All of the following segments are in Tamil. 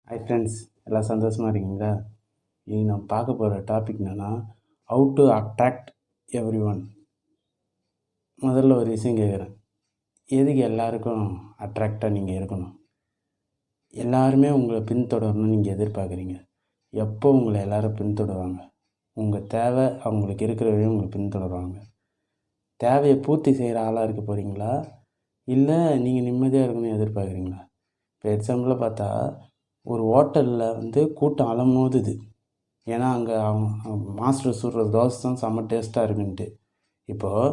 ஹாய் ஃப்ரெண்ட்ஸ், எல்லாம் சந்தோஷமாக இருக்கீங்களா? இன்னைக்கு நான் பார்க்க போகிற டாபிக் என்னென்னா, how to attract every one. முதல்ல ஒரு விஷயம் கேட்குறேன். எதுக்கு எல்லாருக்கும் அட்ராக்டாக நீங்கள் இருக்கணும்? எல்லாருமே உங்களை பின்தொடரணும்னு நீங்கள் எதிர்பார்க்குறீங்க. எப்போ உங்களை எல்லோரும் பின்தொடருவாங்க? உங்கள் தேவை அவங்களுக்கு இருக்கிற வரையும் உங்களை பின்தொடருவாங்க. தேவையை பூர்த்தி செய்கிற ஆளாக இருக்க போகிறீங்களா, இல்லை நீங்கள் நிம்மதியாக இருக்கணும்னு எதிர்பார்க்குறீங்களா? இப்போ எக்ஸாம்பிளாக பார்த்தா, ஒரு ஹோட்டலில் கூட்டம் அலமோதுது. ஏன்னா அங்கே அவங்க மாஸ்டர் சுடுற தோசை தான் செம்ம டேஸ்ட்டாக இருக்குன்ட்டு. இப்போது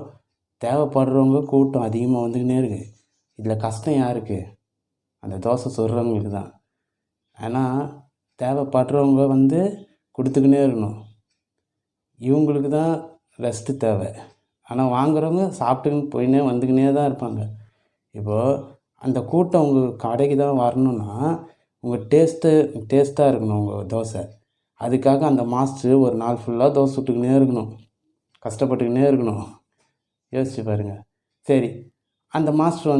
தேவைப்படுறவங்க கூட்டம் அதிகமாக வந்துக்கினே இருக்குது. இதில் கஷ்டம் யாருக்கு? அந்த தோசை சுடுறவங்களுக்கு தான். ஆனால் தேவைப்படுறவங்க கொடுத்துக்கினே இருக்கணும். இவங்களுக்கு தான் ரெஸ்ட்டு தேவை. ஆனால் வாங்குறவங்க சாப்பிட்டுக்கின்னு போயினே வந்துக்கினே தான் இருப்பாங்க. இப்போது அந்த கூட்டம் உங்கள் கடைக்கு தான் வரணுன்னா உங்கள் டேஸ்ட்டாக இருக்கணும் உங்கள் தோசை. அதுக்காக அந்த மாஸ்டர் ஒரு நாள் ஃபுல்லாக தோசை சுட்டுக்கினே இருக்கணும், கஷ்டப்பட்டுக்கினே இருக்கணும். யோசிச்சு பாருங்கள். சரி, அந்த மாஸ்டர்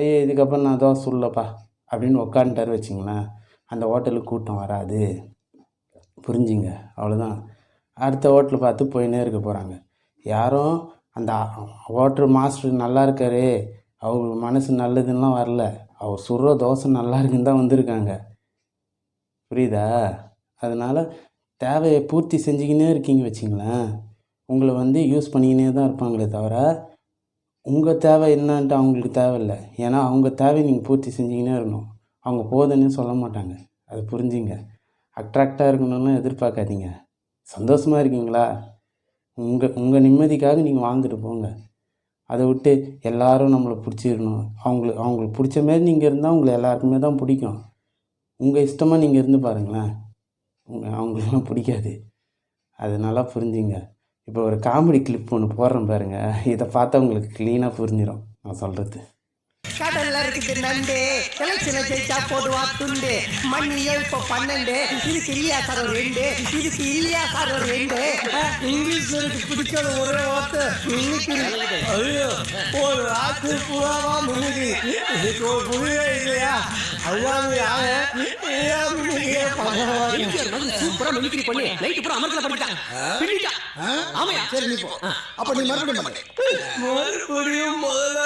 ஐயோ இதுக்கப்புறம் நான் தோசை சுடலப்பா அப்படின்னு உட்காந்துட்டாரு வச்சிங்களேன், அந்த ஹோட்டலுக்கு கூட்டம் வராது. புரிஞ்சுங்க, அவ்வளோதான். அடுத்த ஹோட்டல் பார்த்து போயின்னே இருக்க போகிறாங்க. யாரும் அந்த ஹோட்டல் மாஸ்டர் நல்லா இருக்காரு, அவர் மனசு நல்லதுன்னெலாம் வரல, அவர் சுடுற தோசை நல்லா இருக்குன்னு தான் வந்திருக்காங்க. புரியுதா? அதனால் தேவையை பூர்த்தி செஞ்சுக்கினே இருக்கீங்க வச்சிங்களேன், உங்களை யூஸ் பண்ணிக்கினே தான் இருப்பாங்களே தவிர உங்கள் தேவை என்னன்ட்டு அவங்களுக்கு தேவையில்லை. ஏன்னா அவங்க தேவையை நீங்கள் பூர்த்தி செஞ்சுக்கினே இருக்கணும். அவங்க போதுன்னு சொல்ல மாட்டாங்க. அது புரிஞ்சுங்க. அட்ராக்டாக இருக்கணும்னு எதிர்பார்க்காதீங்க. சந்தோஷமாக இருக்கீங்களா? உங்கள் நிம்மதிக்காக நீங்கள் வாழ்ந்துட்டு போங்க. அதை விட்டு எல்லோரும் நம்மளை பிடிச்சிடணும், அவங்களுக்கு பிடிச்ச மாரி நீங்கள் இருந்தால் உங்களை எல்லாருக்குமே தான் பிடிக்கும். உங்கள் இஷ்டமாக நீங்கள் இருந்து பாருங்களேன், அவங்களுக்குலாம் பிடிக்காது. அது நல்லா புரிஞ்சுங்க. இப்போ ஒரு காமெடி கிளிப் ஒன்று போடுறேன் பாருங்கள், இதை பார்த்தா உங்களுக்கு க்ளீனாக புரிஞ்சிடும் நான் சொல்கிறது. கடல்ல இருக்குது நண்டு, எலெக்ஷனை ஜெயிச்சா போடுவா துண்டு, மண்ணியே இப்போ 12, இதுக்கு இல்லையா சார் ஒரு 2, இதுக்கு இல்லையா சார் ஒரு 2. இங்கிலீஷ் எனக்கு பிடிக்காத ஒரே வார்த்தை இன்னைக்கு. ஐயோ, ஒரு ராத்து பூராவா மின்னுது, இதுக்கு ஒரு புரியே இல்லையா? அல்லாம யாரு சூப்பரா மிமிக்ரி பண்ணி லைட் பூரா அமர்க்கல பண்ணிட்டான். ஆமாயா, சரி நீ போ. அப்ப நீ மறுபடியும் முதல்ல